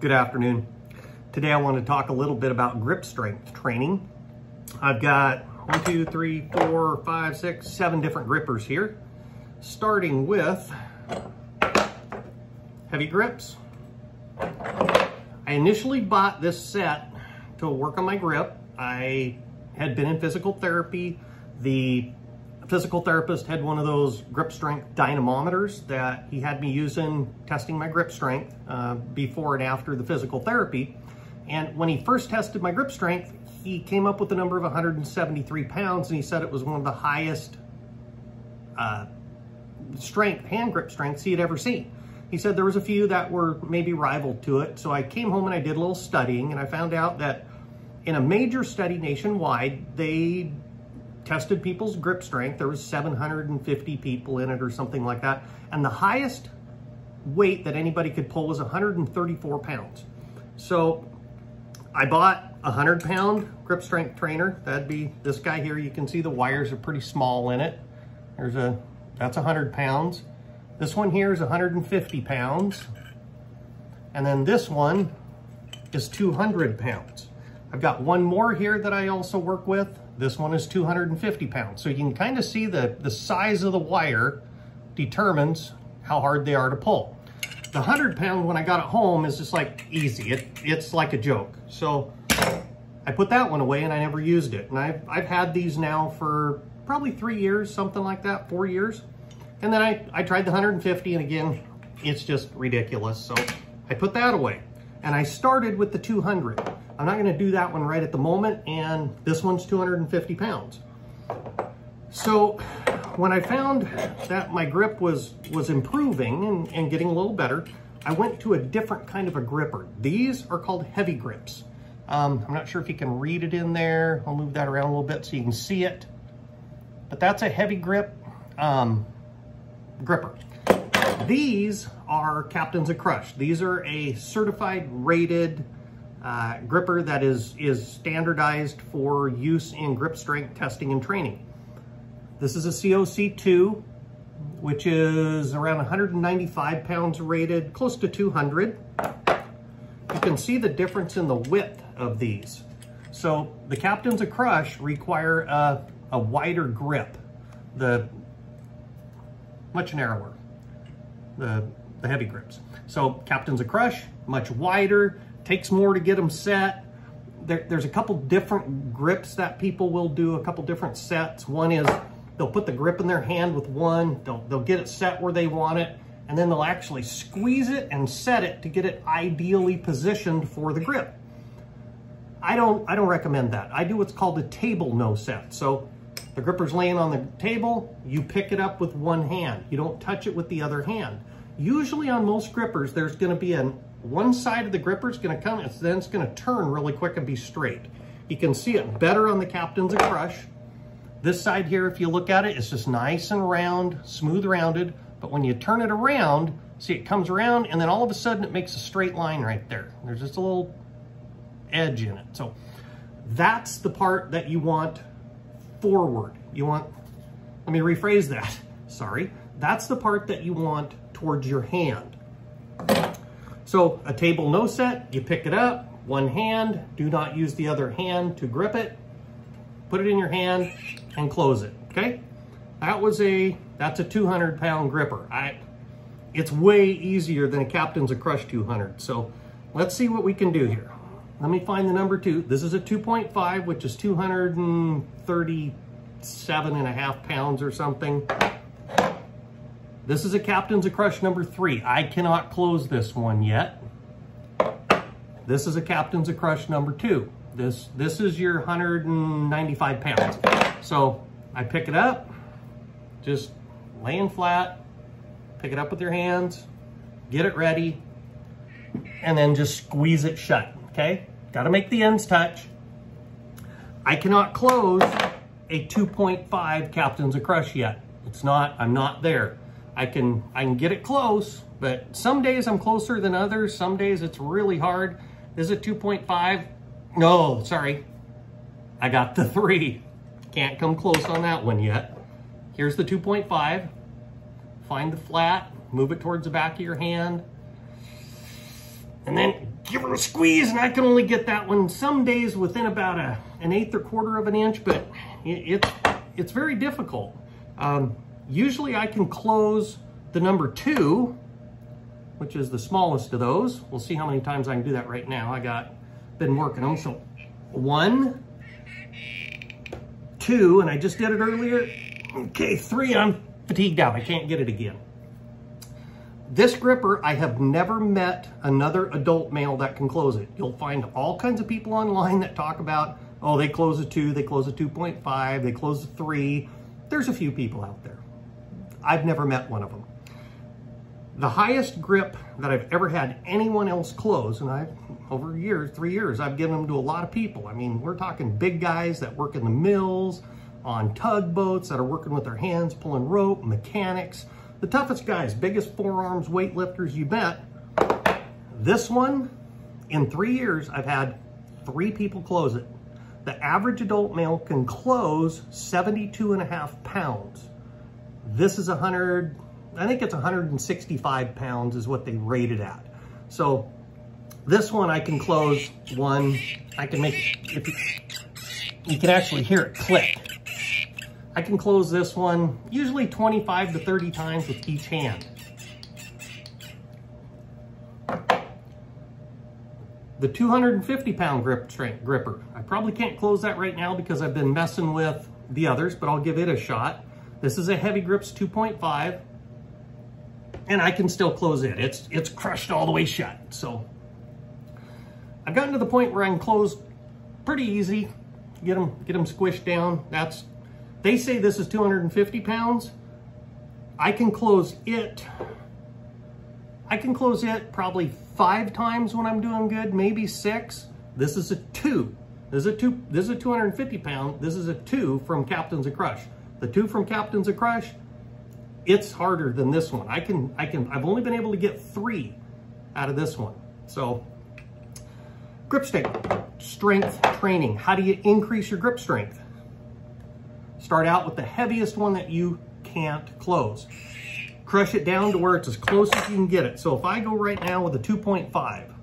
Good afternoon. Today I want to talk a little bit about grip strength training. I've got 1, 2, 3, 4, 5, 6, 7 different grippers here, starting with Heavy Grips. I initially bought this set to work on my grip. I had been in physical therapy. The physical therapist had one of those grip strength dynamometers that he had me using, testing my grip strength before and after the physical therapy. And when he first tested my grip strength, he came up with the number of 173 pounds, and he said it was one of the highest hand grip strengths he had ever seen. He said there was a few that were maybe rival to it. So I came home and I did a little studying, and I found out that in a major study nationwide, they tested people's grip strength. There was 750 people in it or something like that. And the highest weight that anybody could pull was 134 pounds. So I bought a 100-pound grip strength trainer. That'd be this guy here. You can see the wires are pretty small in it. That's 100 pounds. This one here is 150 pounds. And then this one is 200 pounds. I've got one more here that I also work with. This one is 250 pounds. So you can kind of see the size of the wire determines how hard they are to pull. The 100-pound, when I got it home, is just like easy. It's like a joke. So I put that one away and I never used it. And I've had these now for probably 3 years, something like that, 4 years. And then I tried the 150, and again, it's just ridiculous. So I put that away. And I started with the 200. I'm not gonna do that one right at the moment, and this one's 250 pounds. So when I found that my grip was improving and getting a little better, I went to a different kind of a gripper. These are called Heavy Grips. I'm not sure if you can read it in there. I'll move that around a little bit so you can see it. But that's a Heavy Grip gripper. These are Captains of Crush. These are a certified rated gripper that is standardized for use in grip strength testing and training. This is a COC 2, which is around 195 pounds rated, close to 200. You can see the difference in the width of these. So the Captains of Crush require a wider grip, much narrower, the Heavy Grips. So Captains of Crush, much wider, takes more to get them set. There's a couple different grips that people will do, a couple different sets. One is they'll put the grip in their hand with one, they'll get it set where they want it, and then they'll actually squeeze it and set it to get it ideally positioned for the grip. I don't recommend that. I do what's called a table no set. So the gripper's laying on the table, you pick it up with one hand. You don't touch it with the other hand. Usually on most grippers, there's gonna be one side of the gripper is gonna come, and then it's gonna turn really quick and be straight. You can see it better on the Captains of Crush. This side here, if you look at it, it's just nice and round, smooth rounded, but when you turn it around, see it comes around and then all of a sudden it makes a straight line right there. There's just a little edge in it. So that's the part that you want forward. Let me rephrase that, sorry. That's the part that you want towards your hand. So a table no set, you pick it up, one hand, do not use the other hand to grip it, put it in your hand and close it, okay? That's a 200-pound gripper. It's way easier than a Captains of Crush 200. So let's see what we can do here. Let me find the number 2. This is a 2.5, which is 237.5 pounds or something. This is a Captains of Crush number 3. I cannot close this one yet. This is a Captains of Crush number 2. This is your 195 pounds. So I pick it up, just laying flat, pick it up with your hands, get it ready, and then just squeeze it shut, okay? Gotta make the ends touch. I cannot close a 2.5 Captains of Crush yet. I'm not there. I can get it close, but some days I'm closer than others. Some days it's really hard. This is a 2.5. No, sorry. I got the 3. Can't come close on that one yet. Here's the 2.5. Find the flat, move it towards the back of your hand, and then give her a squeeze, and I can only get that one some days within about an eighth or quarter of an inch, but it's very difficult. Usually I can close the number 2, which is the smallest of those. We'll see how many times I can do that right now. Been working them. So 1, 2, and I just did it earlier. Okay, 3, I'm fatigued out. I can't get it again. This gripper, I have never met another adult male that can close it. You'll find all kinds of people online that talk about, oh, they close a 2, they close a 2.5, they close a 3. There's a few people out there. I've never met one of them. The highest grip that I've ever had anyone else close, and over 3 years, I've given them to a lot of people. I mean, we're talking big guys that work in the mills, on tugboats, that are working with their hands, pulling rope, mechanics. The toughest guys, biggest forearms, weightlifters you met. This one, in 3 years, I've had 3 people close it. The average adult male can close 72.5 pounds. This is 100, I think it's 165 pounds is what they rate it at. So this one I can close 1, I can make, you can actually hear it click. I can close this one usually 25 to 30 times with each hand. The 250-pound gripper, I probably can't close that right now because I've been messing with the others, but I'll give it a shot. This is a Heavy Grips 2.5, and I can still close it. It's crushed all the way shut. So I've gotten to the point where I can close pretty easy, get them squished down. They say this is 250 pounds. I can close it probably 5 times when I'm doing good, maybe 6. This is a 2. This is a 250 pound. This is a 2 from Captains of Crush. The 2 from Captains of Crush, it's harder than this one. I've only been able to get 3 out of this one. So grip strength training. How do you increase your grip strength? Start out with the heaviest one that you can't close. Crush it down to where it's as close as you can get it. So if I go right now with a 2.5.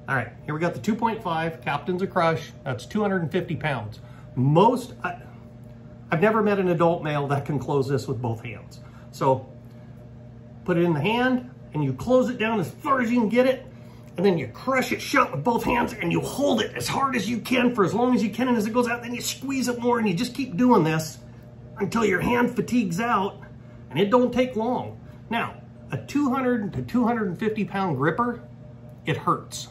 All right, here we got the 2.5, Captains of Crush. That's 250 pounds. I've never met an adult male that can close this with both hands. So put it in the hand and you close it down as far as you can get it. And then you crush it shut with both hands and you hold it as hard as you can for as long as you can. And as it goes out, then you squeeze it more and you just keep doing this until your hand fatigues out, and it don't take long. Now, a 200 to 250 pound gripper, it hurts.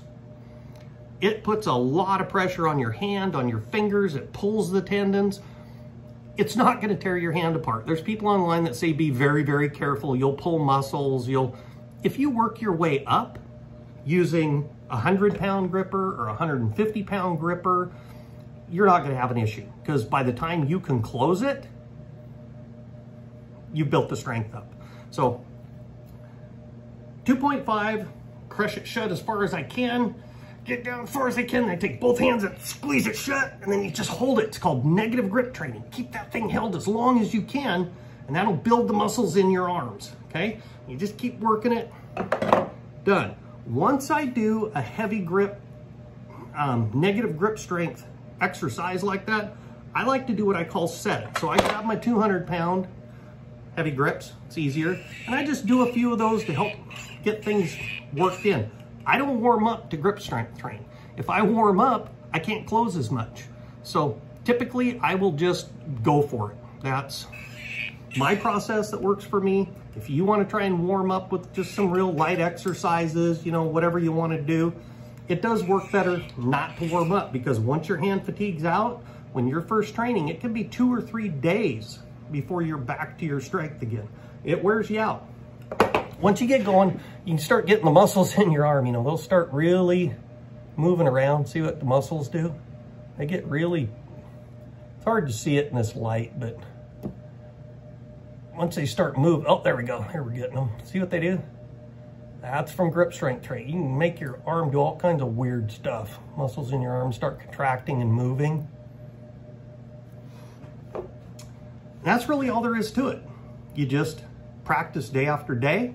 It puts a lot of pressure on your hand, on your fingers. It pulls the tendons. It's not going to tear your hand apart. There's people online that say be very, very careful. You'll pull muscles. If you work your way up, using a 100-pound gripper or a 150-pound gripper, you're not going to have an issue, because by the time you can close it, you've built the strength up. So 2.5, crush it shut as far as I can, get down as far as I can, then I take both hands and squeeze it shut, and then you just hold it. It's called negative grip training. Keep that thing held as long as you can, and that'll build the muscles in your arms, okay? You just keep working it. Done. Once I do a heavy grip, negative grip strength exercise like that, I like to do what I call set it. So I grab my 200-pound Heavy Grips, it's easier, and I just do a few of those to help get things worked in. I don't warm up to grip strength train. If I warm up, I can't close as much. So typically I will just go for it. That's my process that works for me. If you want to try and warm up with just some real light exercises, whatever you want to do, it does work better not to warm up, because once your hand fatigues out, when you're first training, it can be 2 or 3 days before you're back to your strength again. It wears you out. Once you get going, you can start getting the muscles in your arm. They'll start really moving around. See what the muscles do? They get really, it's hard to see it in this light, but once they start moving, oh, there we go. Here we're getting them. See what they do? That's from grip strength training. You can make your arm do all kinds of weird stuff. Muscles in your arm start contracting and moving. That's really all there is to it. You just practice day after day.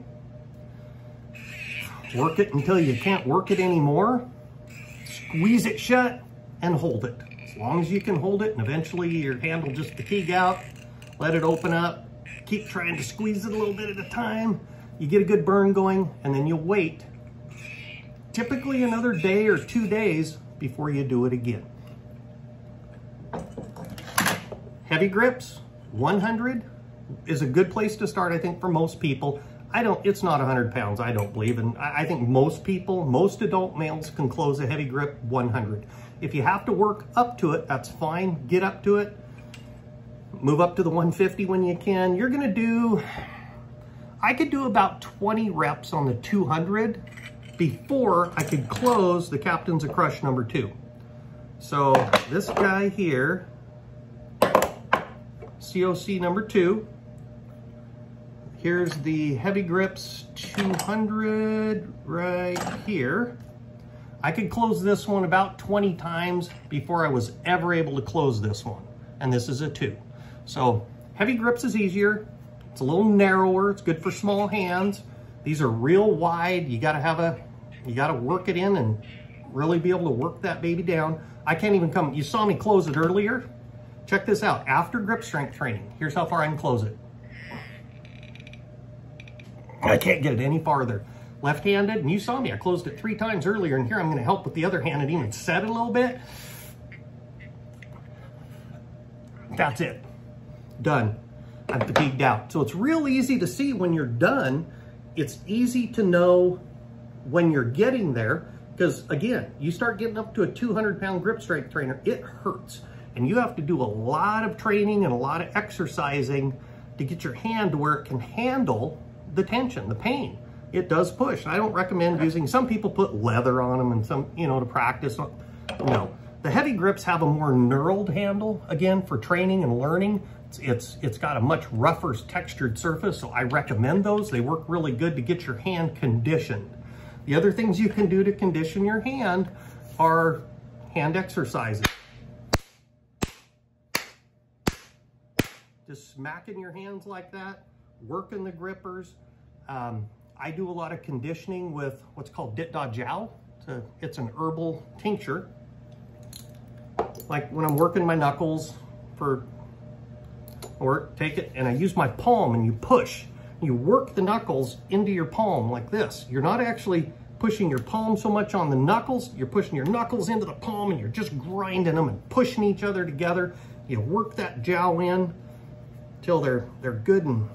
Work it until you can't work it anymore. Squeeze it shut and hold it. As long as you can hold it, and eventually your hand will just fatigue out. Let it open up. Keep trying to squeeze it a little bit at a time. You get a good burn going, and then you'll wait typically another day or 2 days before you do it again. Heavy grips, 100 is a good place to start, I think, for most people. It's not 100 pounds, I don't believe, and I think most people, most adult males can close a heavy grip 100. If you have to work up to it, that's fine. Get up to it. Move up to the 150 when you can. You're gonna do, I could do about 20 reps on the 200 before I could close the Captain's of Crush number 2. So this guy here, COC number 2. Here's the Heavy Grips 200 right here. I could close this one about 20 times before I was ever able to close this one. And this is a 2. So Heavy Grips is easier. It's a little narrower. It's good for small hands. These are real wide. You gotta work it in and really be able to work that baby down. I can't even come, you saw me close it earlier. Check this out, after grip strength training, here's how far I can close it. I can't get it any farther. Left-handed, and you saw me, I closed it 3 times earlier, and here I'm gonna help with the other hand and even set it a little bit. That's it, done. I'm fatigued out. So it's real easy to see when you're done. It's easy to know when you're getting there, because again, you start getting up to a 200-pound grip strength trainer, it hurts. And you have to do a lot of training and a lot of exercising to get your hand to where it can handle the tension, the pain. It does push. I don't recommend using, some people put leather on them and some, to practice. No, the heavy grips have a more knurled handle, again, for training and learning. It's got a much rougher textured surface, so I recommend those. They work really good to get your hand conditioned. The other things you can do to condition your hand are hand exercises. Just smacking your hands like that, working the grippers. I do a lot of conditioning with what's called Dit Da Jiao. It's an herbal tincture. Like when I'm working my knuckles or take it and I use my palm and you push. You work the knuckles into your palm like this. You're not actually pushing your palm so much on the knuckles. You're pushing your knuckles into the palm and you're just grinding them and pushing each other together. You work that jiao in till they're good and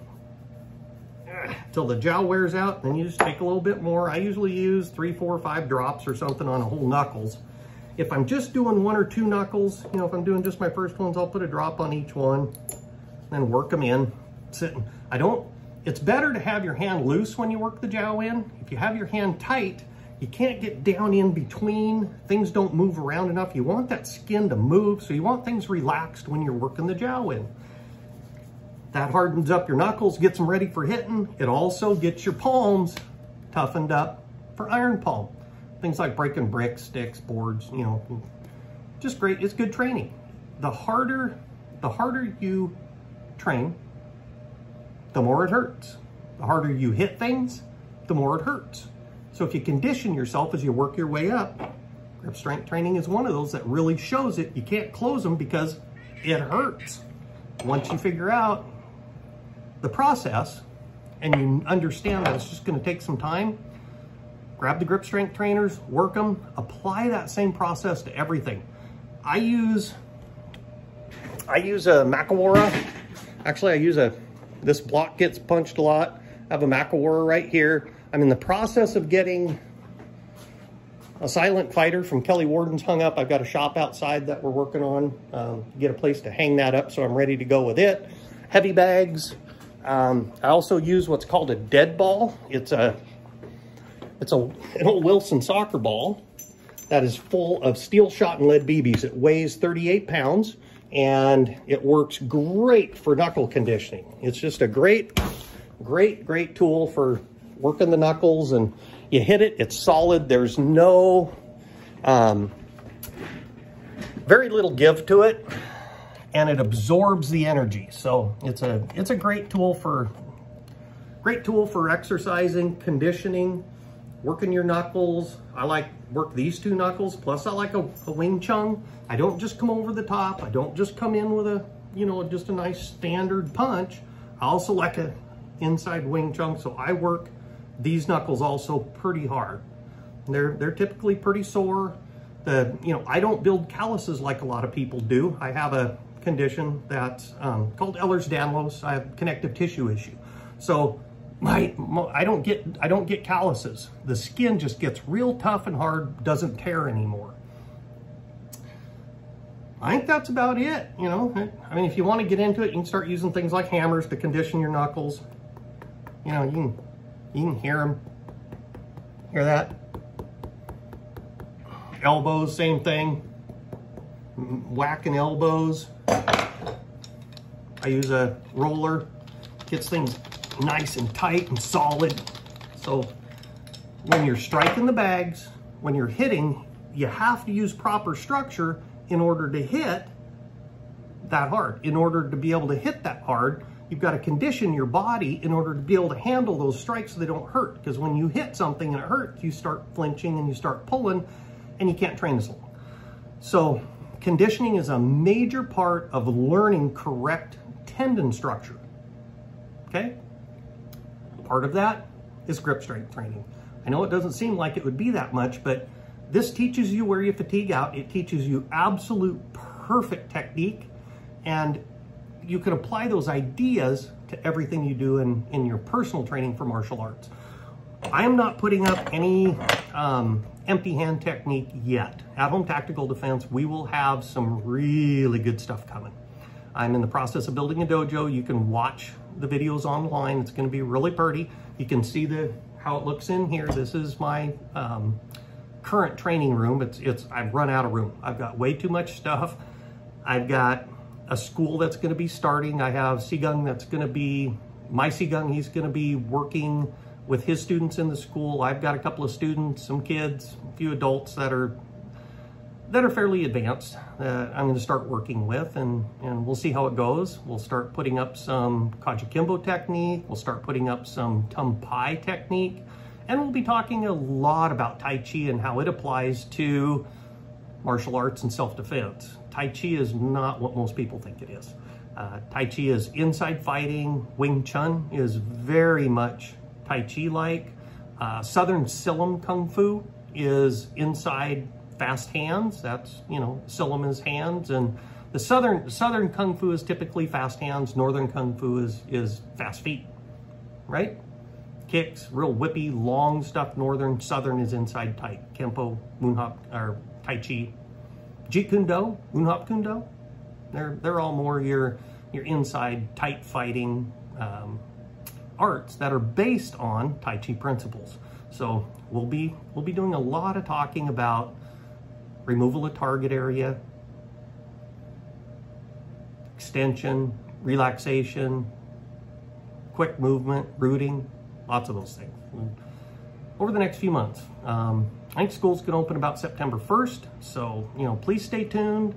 till the jiao wears out. Then you just take a little bit more. I usually use 3, 4, 5 drops or something on a whole knuckles. If I'm just doing 1 or 2 knuckles, if I'm doing just my first ones, I'll put a drop on each one, then work them in. It's better to have your hand loose when you work the jiao in. If you have your hand tight, you can't get down in between. Things don't move around enough. You want that skin to move, so you want things relaxed when you're working the jiao in. That hardens up your knuckles, gets them ready for hitting. It also gets your palms toughened up for iron palm. Things like breaking bricks, sticks, boards, just great. It's good training. The harder you train, the more it hurts. The harder you hit things, the more it hurts. So if you condition yourself as you work your way up, grip strength training is one of those that really shows it. You can't close them because it hurts. Once you figure out the process and you understand that it's just going to take some time, grab the grip strength trainers, work them, apply that same process to everything. I use a Macawara. Actually, this block gets punched a lot. I have a Macawara right here. I'm in the process of getting a Silent Fighter from Kelly Warden's hung up. I've got a shop outside that we're working on, get a place to hang that up, so I'm ready to go with it. Heavy bags. I also use what's called a dead ball. It's an old Wilson soccer ball that is full of steel shot and lead BBs. It weighs 38 pounds and it works great for knuckle conditioning. It's just a great tool for working the knuckles, and you hit it, it's solid. There's no, very little give to it, and it absorbs the energy. So it's a great tool for exercising, conditioning. working your knuckles. I like work these two knuckles, plus I like a Wing Chun. I don't just come over the top. I don't just come in with a, you know, just a nice standard punch. I also like a inside Wing Chun, so I work these knuckles also pretty hard. They're typically pretty sore. You know, I don't build calluses like a lot of people do. I have a condition that's called Ehlers-Danlos. I have connective tissue issue. So I don't get calluses. The skin just gets real tough and hard, doesn't tear anymore. I think that's about it, you know. I mean, if you want to get into it, you can start using things like hammers to condition your knuckles. You know, you can hear them. Hear that? Elbows, same thing. Whacking elbows. I use a roller, gets things nice and tight and solid. So when you're striking the bags, when you're hitting, you have to use proper structure in order to hit that hard. In order to be able to hit that hard, you've got to condition your body in order to be able to handle those strikes so they don't hurt. Because when you hit something and it hurts, you start flinching and you start pulling, and you can't train as long. So conditioning is a major part of learning correct tendon structure, okay? Part of that is grip strength training. I know it doesn't seem like it would be that much, but this teaches you where you fatigue out. It teaches you absolute perfect technique, and you can apply those ideas to everything you do in your personal training for martial arts. I am not putting up any empty hand technique yet. At Home Tactical Defense, we will have some really good stuff coming. I'm in the process of building a dojo. You can watch the videos online. It's going to be really pretty. You can see how it looks in here. This is my current training room. I've run out of room. I've got way too much stuff. I've got a school that's going to be starting. I have Sigung that's going to be my Sigung. He's going to be working with his students in the school. I've got a couple of students, some kids, a few adults that are fairly advanced that I'm going to start working with, and we'll see how it goes. We'll start putting up some Kajikimbo technique. We'll start putting up some Tum Pai technique, and we'll be talking a lot about Tai Chi and how it applies to martial arts and self-defense. Tai Chi is not what most people think it is. Tai Chi is inside fighting. Wing Chun is very much Tai Chi-like. Southern Silam Kung Fu is inside fast hands. That's, you know, Silam is hands, and the Southern Kung Fu is typically fast hands. Northern Kung Fu is fast feet, right? Kicks, real whippy, long stuff. Southern is inside tight. Kempo, Moonhop, or Tai Chi. Jeet Kune Do, Moonhop Kune Do. They're all more your inside tight fighting arts that are based on Tai Chi principles. So we'll be doing a lot of talking about removal of target area, extension, relaxation, quick movement, rooting, lots of those things over the next few months. I think school's gonna open about September 1st. So, you know, please stay tuned,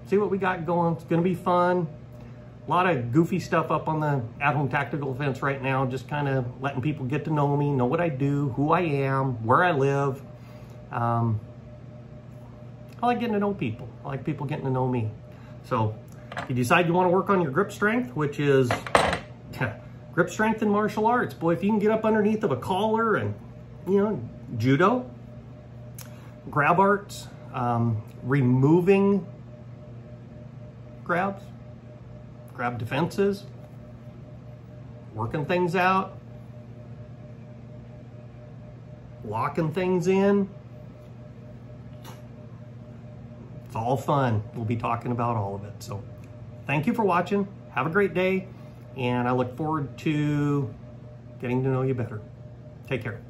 see what we got going. It's gonna be fun. A lot of goofy stuff up on the At Home Tactical Defense right now, just kind of letting people get to know me, know what I do, who I am, where I live. I like getting to know people. I like people getting to know me. So if you decide you want to work on your grip strength, which is grip strength in martial arts, boy, if you can get up underneath of a collar and, you know, judo, grab arts, removing grabs, grab defenses, working things out, locking things in. It's all fun. We'll be talking about all of it. So thank you for watching. Have a great day, and I look forward to getting to know you better. Take care.